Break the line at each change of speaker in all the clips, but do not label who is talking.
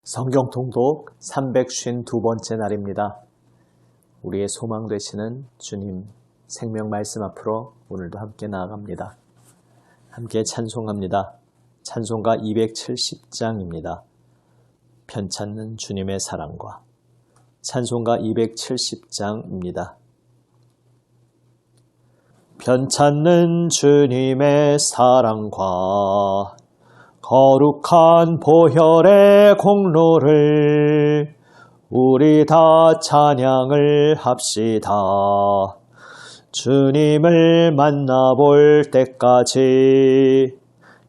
성경 통독 352번째 날입니다. 우리의 소망 되시는 주님 생명 말씀 앞으로 오늘도 함께 나아갑니다. 함께 찬송합니다. 찬송가 270장입니다. 편찮는 주님의 사랑과 찬송가 270장입니다. 편찮는 주님의 사랑과 거룩한 보혈의 공로를 우리 다 찬양을 합시다. 주님을 만나볼 때까지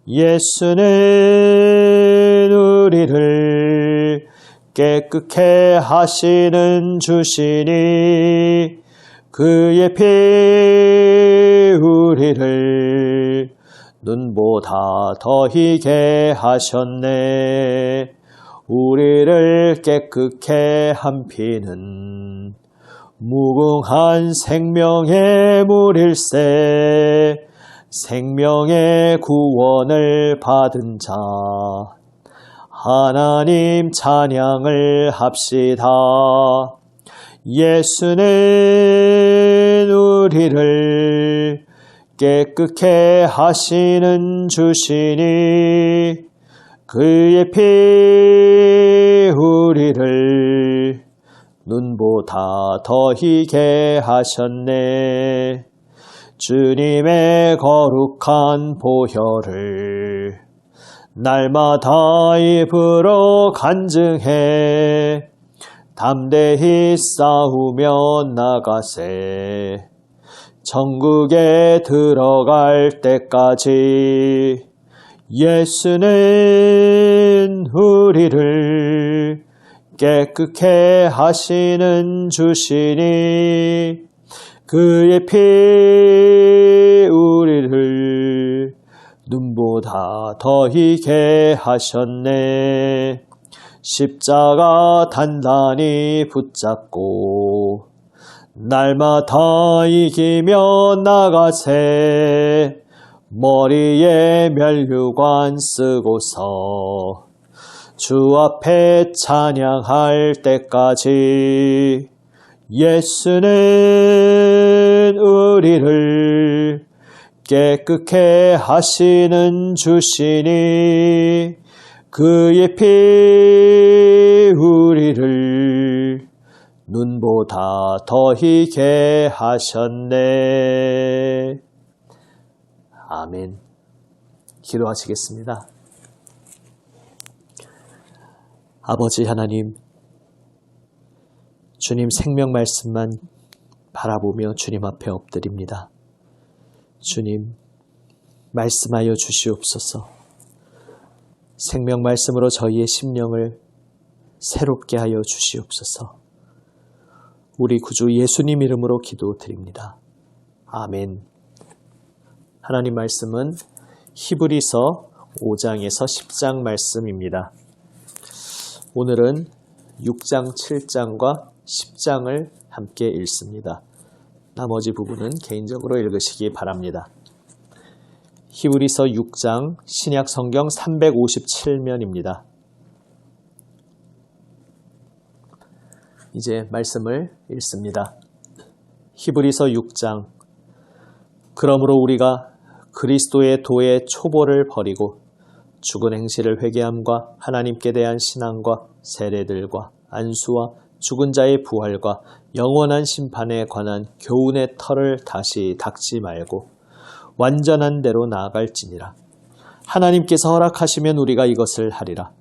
예수는 우리를 깨끗게 하시는 주시니 그의 피 우리를 눈보다 더 희게 하셨네. 우리를 깨끗게 한 피는 무궁한 생명의 물일세. 생명의 구원을 받은 자 하나님 찬양을 합시다. 예수는 우리를 깨끗게 하시는 주시니 그의 피 우리를 눈보다 더 희게 하셨네. 주님의 거룩한 보혈을 날마다 입으로 간증해 담대히 싸우며 나가세. 천국에 들어갈 때까지 예수는 우리를 깨끗게 하시는 주시니 그의 피 우리를 눈보다 더 희게 하셨네. 십자가 단단히 붙잡고 날마다 이기며 나가세. 머리에 면류관 쓰고서 주 앞에 찬양할 때까지 예수는 우리를 깨끗게 하시는 주시니 그의 피 우리를 눈보다 더 희게 하셨네. 아멘. 기도하시겠습니다. 아버지 하나님, 주님 생명 말씀만 바라보며 주님 앞에 엎드립니다. 주님, 말씀하여 주시옵소서. 생명 말씀으로 저희의 심령을 새롭게 하여 주시옵소서. 우리 구주 예수님 이름으로 기도드립니다. 아멘. 하나님 말씀은 히브리서 5장에서 10장 말씀입니다. 오늘은 6장, 7장과 10장을 함께 읽습니다. 나머지 부분은 개인적으로 읽으시기 바랍니다. 히브리서 6장 신약 성경 357면입니다. 이제 말씀을 읽습니다. 히브리서 6장. 그러므로 우리가 그리스도의 도의 초보를 버리고 죽은 행실을 회개함과 하나님께 대한 신앙과 세례들과 안수와 죽은 자의 부활과 영원한 심판에 관한 교훈의 털을 다시 닦지 말고 완전한 대로 나아갈지니라. 하나님께서 허락하시면 우리가 이것을 하리라.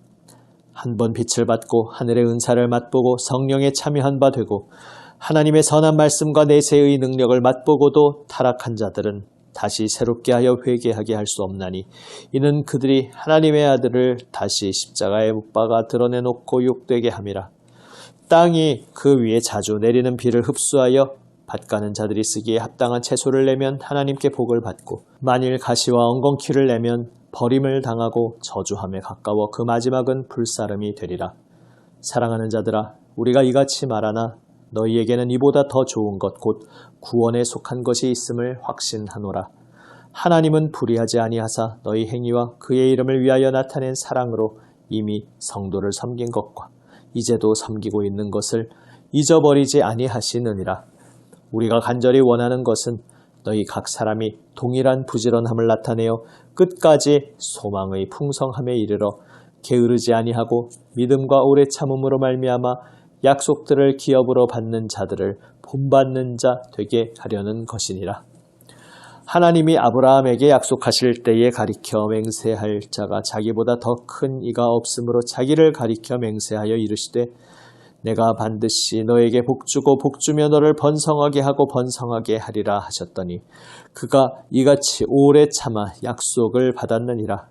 한번 빛을 받고 하늘의 은사를 맛보고 성령에 참여한 바 되고 하나님의 선한 말씀과 내세의 능력을 맛보고도 타락한 자들은 다시 새롭게 하여 회개하게 할 수 없나니 이는 그들이 하나님의 아들을 다시 십자가에 못 박아 드러내놓고 욕되게 함이라. 땅이 그 위에 자주 내리는 비를 흡수하여 밭가는 자들이 쓰기에 합당한 채소를 내면 하나님께 복을 받고 만일 가시와 엉겅퀴를 내면 버림을 당하고 저주함에 가까워 그 마지막은 불사름이 되리라. 사랑하는 자들아, 우리가 이같이 말하나 너희에게는 이보다 더 좋은 것 곧 구원에 속한 것이 있음을 확신하노라. 하나님은 불의하지 아니하사 너희 행위와 그의 이름을 위하여 나타낸 사랑으로 이미 성도를 섬긴 것과 이제도 섬기고 있는 것을 잊어버리지 아니하시느니라. 우리가 간절히 원하는 것은 너희 각 사람이 동일한 부지런함을 나타내어 끝까지 소망의 풍성함에 이르러 게으르지 아니하고 믿음과 오래 참음으로 말미암아 약속들을 기업으로 받는 자들을 본받는 자 되게 하려는 것이니라. 하나님이 아브라함에게 약속하실 때에 가리켜 맹세할 자가 자기보다 더 큰 이가 없으므로 자기를 가리켜 맹세하여 이르시되 내가 반드시 너에게 복주고 복주며 너를 번성하게 하고 번성하게 하리라 하셨더니 그가 이같이 오래 참아 약속을 받았느니라.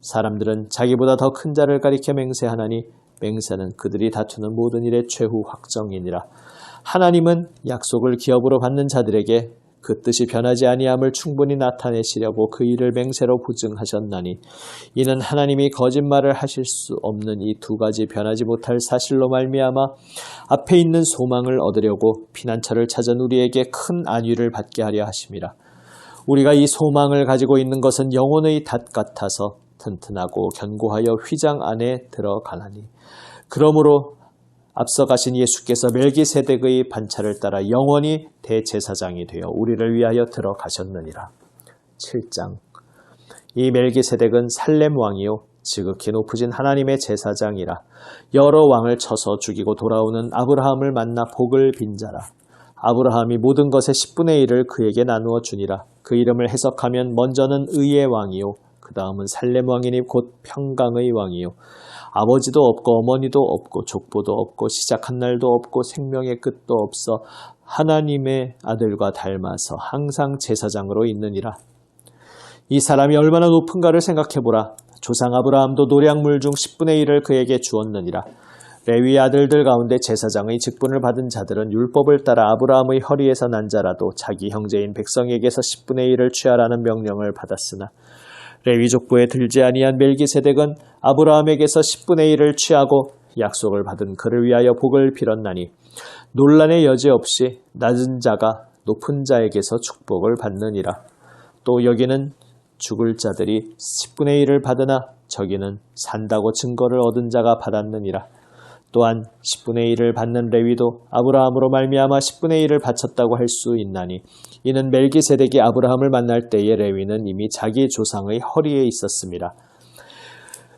사람들은 자기보다 더 큰 자를 가리켜 맹세하나니 맹세는 그들이 다투는 모든 일의 최후 확정이니라. 하나님은 약속을 기업으로 받는 자들에게 그 뜻이 변하지 아니함을 충분히 나타내시려고 그 일을 맹세로 보증하셨나니 이는 하나님이 거짓말을 하실 수 없는 이 두 가지 변하지 못할 사실로 말미암아 앞에 있는 소망을 얻으려고 피난처를 찾은 우리에게 큰 안위를 받게 하려 하심이라. 우리가 이 소망을 가지고 있는 것은 영혼의 닷 같아서 튼튼하고 견고하여 휘장 안에 들어가나니 그러므로 앞서 가신 예수께서 멜기세덱의 반차를 따라 영원히 대제사장이 되어 우리를 위하여 들어가셨느니라. 7장. 이 멜기세덱은 살렘 왕이요 지극히 높으신 하나님의 제사장이라. 여러 왕을 쳐서 죽이고 돌아오는 아브라함을 만나 복을 빈 자라. 아브라함이 모든 것의 10분의 1을 그에게 나누어 주니라. 그 이름을 해석하면 먼저는 의의 왕이요 그 다음은 살렘 왕이니 곧 평강의 왕이요 아버지도 없고 어머니도 없고 족보도 없고 시작한 날도 없고 생명의 끝도 없어 하나님의 아들과 닮아서 항상 제사장으로 있느니라. 이 사람이 얼마나 높은가를 생각해보라. 조상 아브라함도 노량물 중 10분의 1을 그에게 주었느니라. 레위 아들들 가운데 제사장의 직분을 받은 자들은 율법을 따라 아브라함의 허리에서 난 자라도 자기 형제인 백성에게서 10분의 1을 취하라는 명령을 받았으나 레위 족보에 들지 아니한 멜기세덱은 아브라함에게서 10분의 1을 취하고 약속을 받은 그를 위하여 복을 빌었나니 논란의 여지 없이 낮은 자가 높은 자에게서 축복을 받느니라. 또 여기는 죽을 자들이 10분의 1을 받으나 저기는 산다고 증거를 얻은 자가 받았느니라. 또한 10분의 1을 받는 레위도 아브라함으로 말미암아 10분의 1을 바쳤다고 할 수 있나니 이는 멜기세덱이 아브라함을 만날 때에 레위는 이미 자기 조상의 허리에 있었습니다.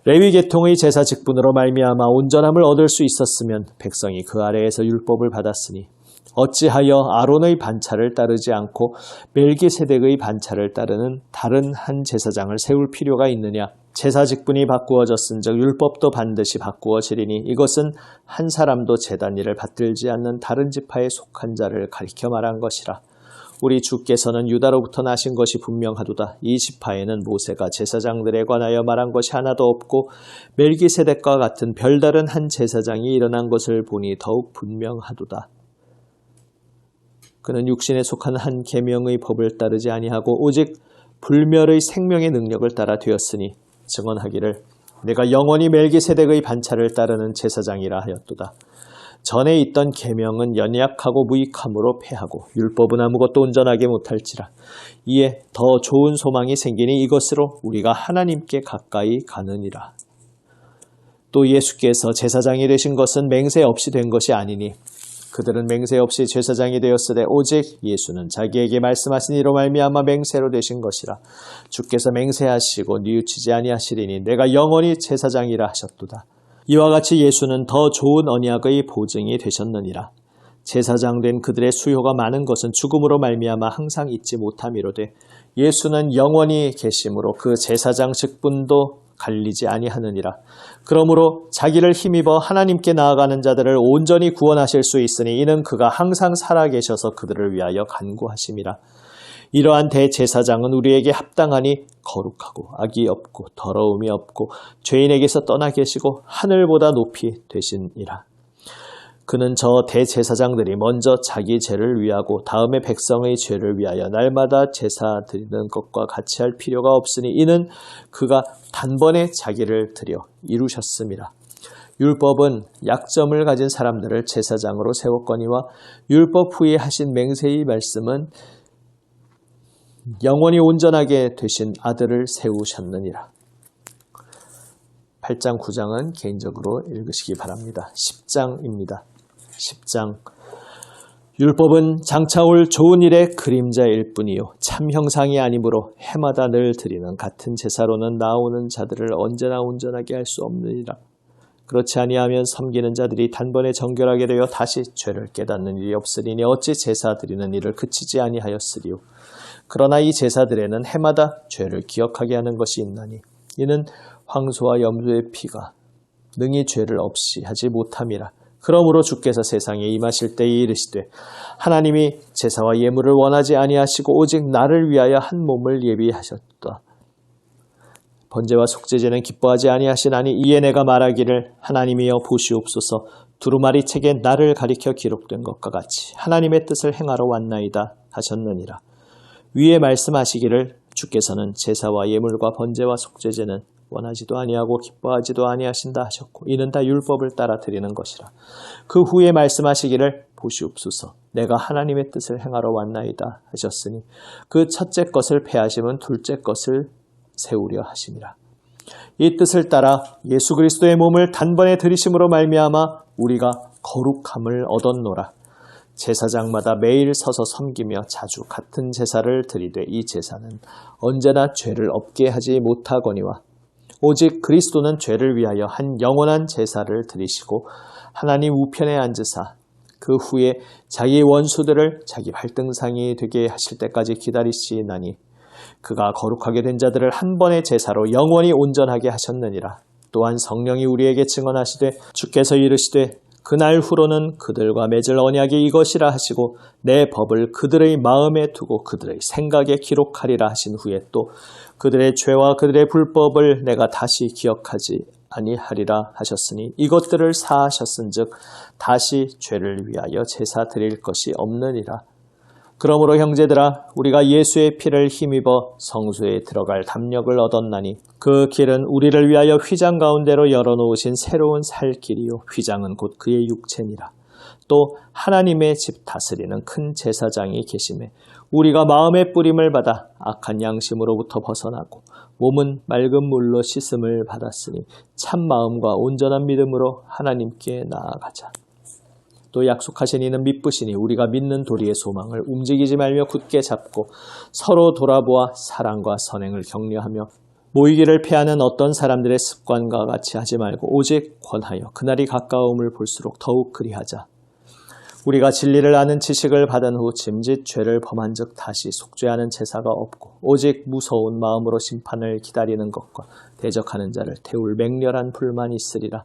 레위 계통의 제사 직분으로 말미암아 온전함을 얻을 수 있었으면 백성이 그 아래에서 율법을 받았으니 어찌하여 아론의 반차를 따르지 않고 멜기세덱의 반차를 따르는 다른 한 제사장을 세울 필요가 있느냐. 제사 직분이 바꾸어졌은즉 율법도 반드시 바꾸어지리니 이것은 한 사람도 제단 일을 받들지 않는 다른 지파에 속한 자를 가리켜 말한 것이라. 우리 주께서는 유다로부터 나신 것이 분명하도다. 이 지파에는 모세가 제사장들에 관하여 말한 것이 하나도 없고 멜기세덱과 같은 별다른 한 제사장이 일어난 것을 보니 더욱 분명하도다. 그는 육신에 속한 한 계명의 법을 따르지 아니하고 오직 불멸의 생명의 능력을 따라 되었으니 증언하기를 내가 영원히 멜기세덱의 반차를 따르는 제사장이라 하였도다. 전에 있던 계명은 연약하고 무익함으로 패하고 율법은 아무것도 온전하게 못할지라. 이에 더 좋은 소망이 생기니 이것으로 우리가 하나님께 가까이 가느니라. 또 예수께서 제사장이 되신 것은 맹세 없이 된 것이 아니니 그들은 맹세 없이 제사장이 되었으되 오직 예수는 자기에게 말씀하신 이로 말미암아 맹세로 되신 것이라. 주께서 맹세하시고 뉘우치지 아니하시리니 내가 영원히 제사장이라 하셨도다. 이와 같이 예수는 더 좋은 언약의 보증이 되셨느니라. 제사장 된 그들의 수요가 많은 것은 죽음으로 말미암아 항상 잊지 못함이로되 예수는 영원히 계심으로 그 제사장 직분도 갈리지 아니하느니라. 그러므로 자기를 힘입어 하나님께 나아가는 자들을 온전히 구원하실 수 있으니 이는 그가 항상 살아계셔서 그들을 위하여 간구하심이라. 이러한 대제사장은 우리에게 합당하니 거룩하고 악이 없고 더러움이 없고 죄인에게서 떠나 계시고 하늘보다 높이 되시니라. 그는 저 대제사장들이 먼저 자기 죄를 위하고 다음에 백성의 죄를 위하여 날마다 제사 드리는 것과 같이 할 필요가 없으니 이는 그가 단번에 자기를 드려 이루셨음이라. 율법은 약점을 가진 사람들을 제사장으로 세웠거니와 율법 후에 하신 맹세의 말씀은 영원히 온전하게 되신 아들을 세우셨느니라. 8장, 9장은 개인적으로 읽으시기 바랍니다. 10장입니다. 10장. 율법은 장차 올 좋은 일의 그림자일 뿐이요 참 형상이 아니므로 해마다 늘 드리는 같은 제사로는 나오는 자들을 언제나 온전하게 할 수 없느니라. 그렇지 아니하면 섬기는 자들이 단번에 정결하게 되어 다시 죄를 깨닫는 일이 없으리니 어찌 제사 드리는 일을 그치지 아니하였으리요. 그러나 이 제사들에는 해마다 죄를 기억하게 하는 것이 있나니 이는 황소와 염소의 피가 능히 죄를 없이 하지 못함이라. 그러므로 주께서 세상에 임하실 때에 이르시되 하나님이 제사와 예물을 원하지 아니하시고 오직 나를 위하여 한 몸을 예비하셨다. 번제와 속죄제는 기뻐하지 아니하시나니 이에 내가 말하기를 하나님이여 보시옵소서 두루마리 책에 나를 가리켜 기록된 것과 같이 하나님의 뜻을 행하러 왔나이다 하셨느니라. 위에 말씀하시기를 주께서는 제사와 예물과 번제와 속죄제는 원하지도 아니하고 기뻐하지도 아니하신다 하셨고 이는 다 율법을 따라 드리는 것이라. 그 후에 말씀하시기를 보시옵소서 내가 하나님의 뜻을 행하러 왔나이다 하셨으니 그 첫째 것을 폐하심은 둘째 것을 세우려 하심이라. 이 뜻을 따라 예수 그리스도의 몸을 단번에 들이심으로 말미암아 우리가 거룩함을 얻었노라. 제사장마다 매일 서서 섬기며 자주 같은 제사를 드리되 이 제사는 언제나 죄를 없게 하지 못하거니와 오직 그리스도는 죄를 위하여 한 영원한 제사를 드리시고 하나님 우편에 앉으사 그 후에 자기의 원수들을 자기 발등상이 되게 하실 때까지 기다리시나니 그가 거룩하게 된 자들을 한 번의 제사로 영원히 온전하게 하셨느니라. 또한 성령이 우리에게 증언하시되 주께서 이르시되 그날 후로는 그들과 맺을 언약이 이것이라 하시고 내 법을 그들의 마음에 두고 그들의 생각에 기록하리라 하신 후에 또 그들의 죄와 그들의 불법을 내가 다시 기억하지 아니하리라 하셨으니 이것들을 사하셨은즉 다시 죄를 위하여 제사 드릴 것이 없느니라. 그러므로 형제들아 우리가 예수의 피를 힘입어 성소에 들어갈 담력을 얻었나니 그 길은 우리를 위하여 휘장 가운데로 열어놓으신 새로운 살 길이요 휘장은 곧 그의 육체니라. 또 하나님의 집 다스리는 큰 제사장이 계심에 우리가 마음의 뿌림을 받아 악한 양심으로부터 벗어나고 몸은 맑은 물로 씻음을 받았으니 참 마음과 온전한 믿음으로 하나님께 나아가자. 또 약속하신 이는 미쁘시니 우리가 믿는 도리의 소망을 움직이지 말며 굳게 잡고 서로 돌아보아 사랑과 선행을 격려하며 모이기를 피하는 어떤 사람들의 습관과 같이 하지 말고 오직 권하여 그날이 가까움을 볼수록 더욱 그리하자. 우리가 진리를 아는 지식을 받은 후 짐짓 죄를 범한 즉 다시 속죄하는 제사가 없고 오직 무서운 마음으로 심판을 기다리는 것과 대적하는 자를 태울 맹렬한 불만이 있으리라.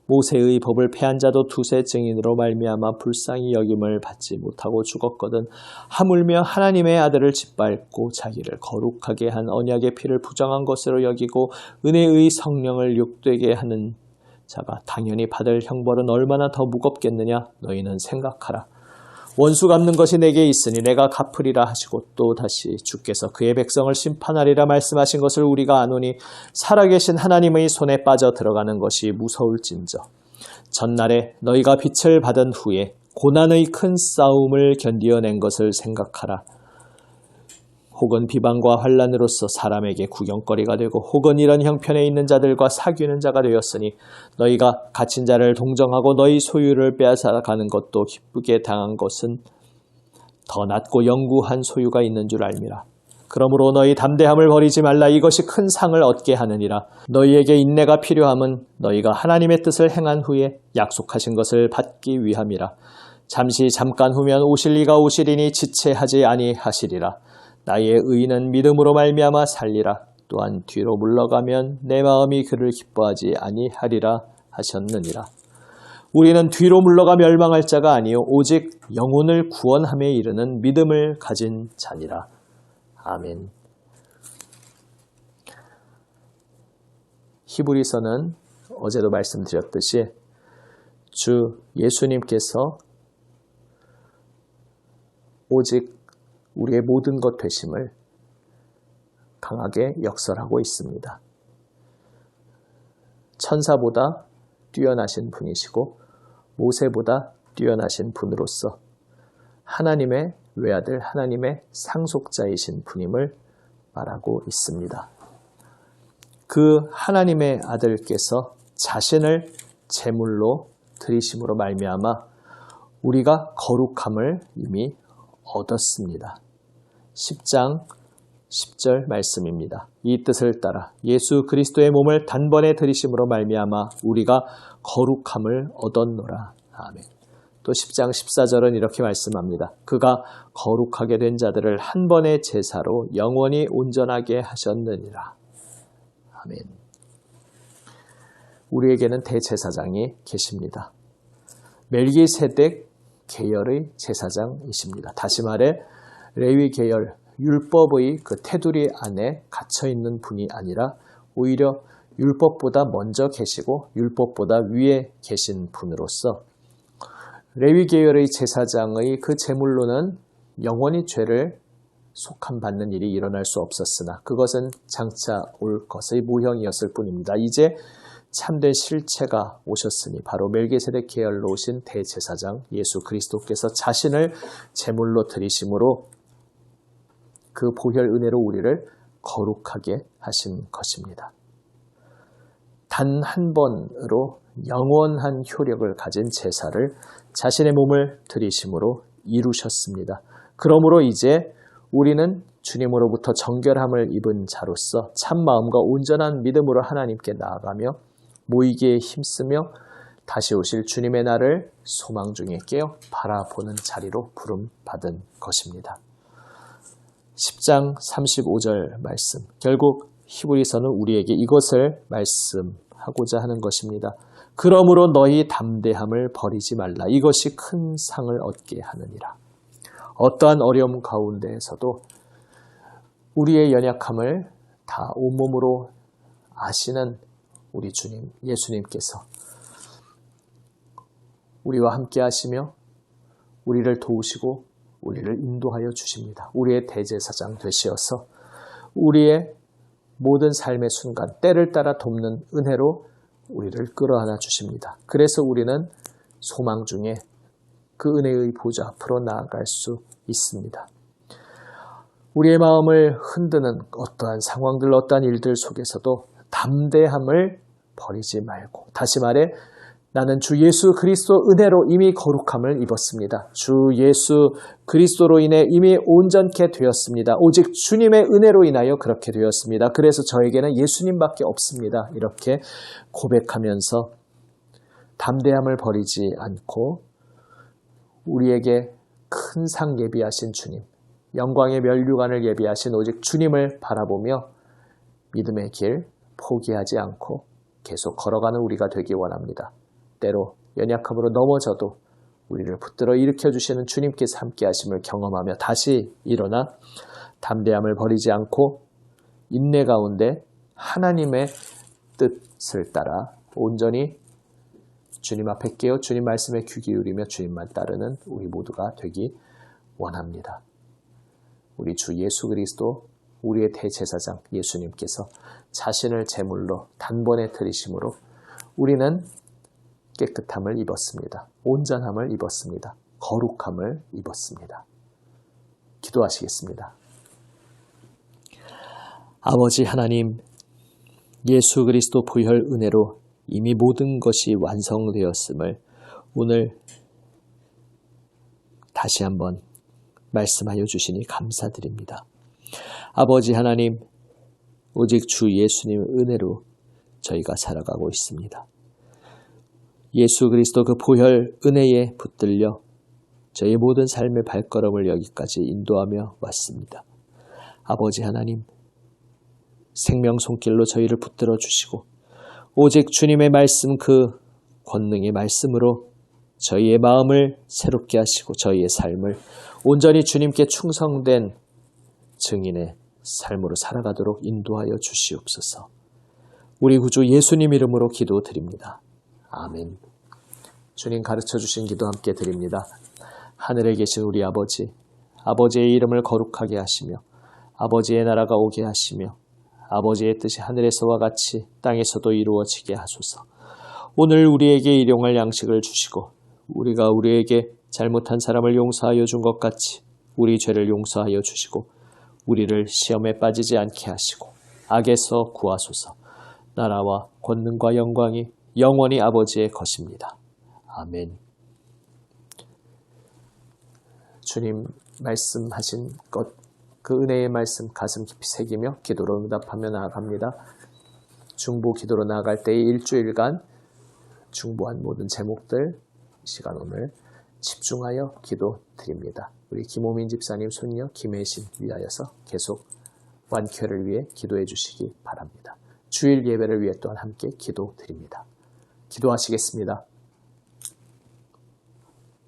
모세의 법을 폐한 자도 두세 증인으로 말미암아 불쌍히 여김을 받지 못하고 죽었거든 하물며 하나님의 아들을 짓밟고 자기를 거룩하게 한 언약의 피를 부정한 것으로 여기고 은혜의 성령을 욕되게 하는 자가 당연히 받을 형벌은 얼마나 더 무겁겠느냐 너희는 생각하라. 원수 갚는 것이 내게 있으니 내가 갚으리라 하시고 또 다시 주께서 그의 백성을 심판하리라 말씀하신 것을 우리가 아노니 살아계신 하나님의 손에 빠져 들어가는 것이 무서울진저. 전날에 너희가 빛을 받은 후에 고난의 큰 싸움을 견디어낸 것을 생각하라. 혹은 비방과 환난으로서 사람에게 구경거리가 되고 혹은 이런 형편에 있는 자들과 사귀는 자가 되었으니 너희가 갇힌 자를 동정하고 너희 소유를 빼앗아가는 것도 기쁘게 당한 것은 더 낫고 영구한 소유가 있는 줄 알미라. 그러므로 너희 담대함을 버리지 말라. 이것이 큰 상을 얻게 하느니라. 너희에게 인내가 필요함은 너희가 하나님의 뜻을 행한 후에 약속하신 것을 받기 위함이라. 잠깐 후면 오실 이가 오시리니 지체하지 아니하시리라. 나의 의인은 믿음으로 말미암아 살리라. 또한 뒤로 물러가면 내 마음이 그를 기뻐하지 아니하리라 하셨느니라. 우리는 뒤로 물러가 멸망할 자가 아니요 오직 영혼을 구원함에 이르는 믿음을 가진 자니라. 아멘. 히브리서는 어제도 말씀드렸듯이 주 예수님께서 오직 우리의 모든 것 되심을 강하게 역설하고 있습니다. 천사보다 뛰어나신 분이시고 모세보다 뛰어나신 분으로서 하나님의 외아들, 하나님의 상속자이신 분임을 말하고 있습니다. 그 하나님의 아들께서 자신을 제물로 드리심으로 말미암아 우리가 거룩함을 이미 얻었습니다. 10장 10절 말씀입니다. 이 뜻을 따라 예수 그리스도의 몸을 단번에 드리심으로 말미암아 우리가 거룩함을 얻었노라. 아멘. 또 10장 14절은 이렇게 말씀합니다. 그가 거룩하게 된 자들을 한 번의 제사로 영원히 온전하게 하셨느니라. 아멘. 우리에게는 대제사장이 계십니다. 멜기세덱 계열의 제사장이십니다. 다시 말해 레위 계열 율법의 그 테두리 안에 갇혀있는 분이 아니라 오히려 율법보다 먼저 계시고 율법보다 위에 계신 분으로서 레위 계열의 제사장의 그 제물로는 영원히 죄를 속함받는 일이 일어날 수 없었으나 그것은 장차 올 것의 모형이었을 뿐입니다. 이제 참된 실체가 오셨으니 바로 멜기세덱 계열로 오신 대제사장 예수 그리스도께서 자신을 제물로 드리심으로 그 보혈 은혜로 우리를 거룩하게 하신 것입니다. 단 한 번으로 영원한 효력을 가진 제사를 자신의 몸을 드리심으로 이루셨습니다. 그러므로 이제 우리는 주님으로부터 정결함을 입은 자로서 참 마음과 온전한 믿음으로 하나님께 나아가며 모이기에 힘쓰며 다시 오실 주님의 날을 소망 중에 깨어 바라보는 자리로 부름받은 것입니다. 10장 35절 말씀. 결국 히브리서는 우리에게 이것을 말씀하고자 하는 것입니다. 그러므로 너희 담대함을 버리지 말라. 이것이 큰 상을 얻게 하느니라. 어떠한 어려움 가운데에서도 우리의 연약함을 다 온몸으로 아시는 우리 주님, 예수님께서 우리와 함께 하시며 우리를 도우시고 우리를 인도하여 주십니다. 우리의 대제사장 되시어서 우리의 모든 삶의 순간, 때를 따라 돕는 은혜로 우리를 끌어안아 주십니다. 그래서 우리는 소망 중에 그 은혜의 보좌 앞으로 나아갈 수 있습니다. 우리의 마음을 흔드는 어떠한 상황들, 어떠한 일들 속에서도 담대함을 버리지 말고, 다시 말해 나는 주 예수 그리스도 은혜로 이미 거룩함을 입었습니다. 주 예수 그리스도로 인해 이미 온전케 되었습니다. 오직 주님의 은혜로 인하여 그렇게 되었습니다. 그래서 저에게는 예수님밖에 없습니다. 이렇게 고백하면서 담대함을 버리지 않고 우리에게 큰 상 예비하신 주님, 영광의 면류관을 예비하신 오직 주님을 바라보며 믿음의 길 포기하지 않고 계속 걸어가는 우리가 되기 원합니다. 때로 연약함으로 넘어져도 우리를 붙들어 일으켜주시는 주님께서 함께 하심을 경험하며 다시 일어나 담대함을 버리지 않고 인내 가운데 하나님의 뜻을 따라 온전히 주님 앞에 깨어 주님 말씀에 귀 기울이며 주님만 따르는 우리 모두가 되기 원합니다. 우리 주 예수 그리스도 우리의 대제사장 예수님께서 자신을 제물로 단번에 드리심으로 우리는 깨끗함을 입었습니다. 온전함을 입었습니다. 거룩함을 입었습니다. 기도하시겠습니다. 아버지 하나님, 예수 그리스도 보혈 은혜로 이미 모든 것이 완성되었음을 오늘 다시 한번 말씀하여 주시니 감사드립니다. 아버지 하나님, 오직 주 예수님의 은혜로 저희가 살아가고 있습니다. 예수 그리스도 그 보혈 은혜에 붙들려 저희 모든 삶의 발걸음을 여기까지 인도하며 왔습니다. 아버지 하나님, 생명 손길로 저희를 붙들어 주시고 오직 주님의 말씀 그 권능의 말씀으로 저희의 마음을 새롭게 하시고 저희의 삶을 온전히 주님께 충성된 증인의 삶으로 살아가도록 인도하여 주시옵소서. 우리 구주 예수님 이름으로 기도드립니다. 아멘. 주님 가르쳐 주신 기도 함께 드립니다. 하늘에 계신 우리 아버지, 아버지의 이름을 거룩하게 하시며 아버지의 나라가 오게 하시며 아버지의 뜻이 하늘에서와 같이 땅에서도 이루어지게 하소서. 오늘 우리에게 일용할 양식을 주시고 우리가 우리에게 잘못한 사람을 용서하여 준 것 같이 우리 죄를 용서하여 주시고 우리를 시험에 빠지지 않게 하시고 악에서 구하소서. 나라와 권능과 영광이 영원히 아버지의 것입니다. 아멘. 주님 말씀하신 것, 그 은혜의 말씀 가슴 깊이 새기며 기도로 응답하며 나아갑니다. 중보 기도로 나아갈 때의 일주일간 중보한 모든 제목들 시간 오늘 집중하여 기도 드립니다. 우리 김호민 집사님 손녀 김혜신 위하여서 계속 완쾌를 위해 기도해 주시기 바랍니다. 주일 예배를 위해 또한 함께 기도 드립니다. 기도하시겠습니다.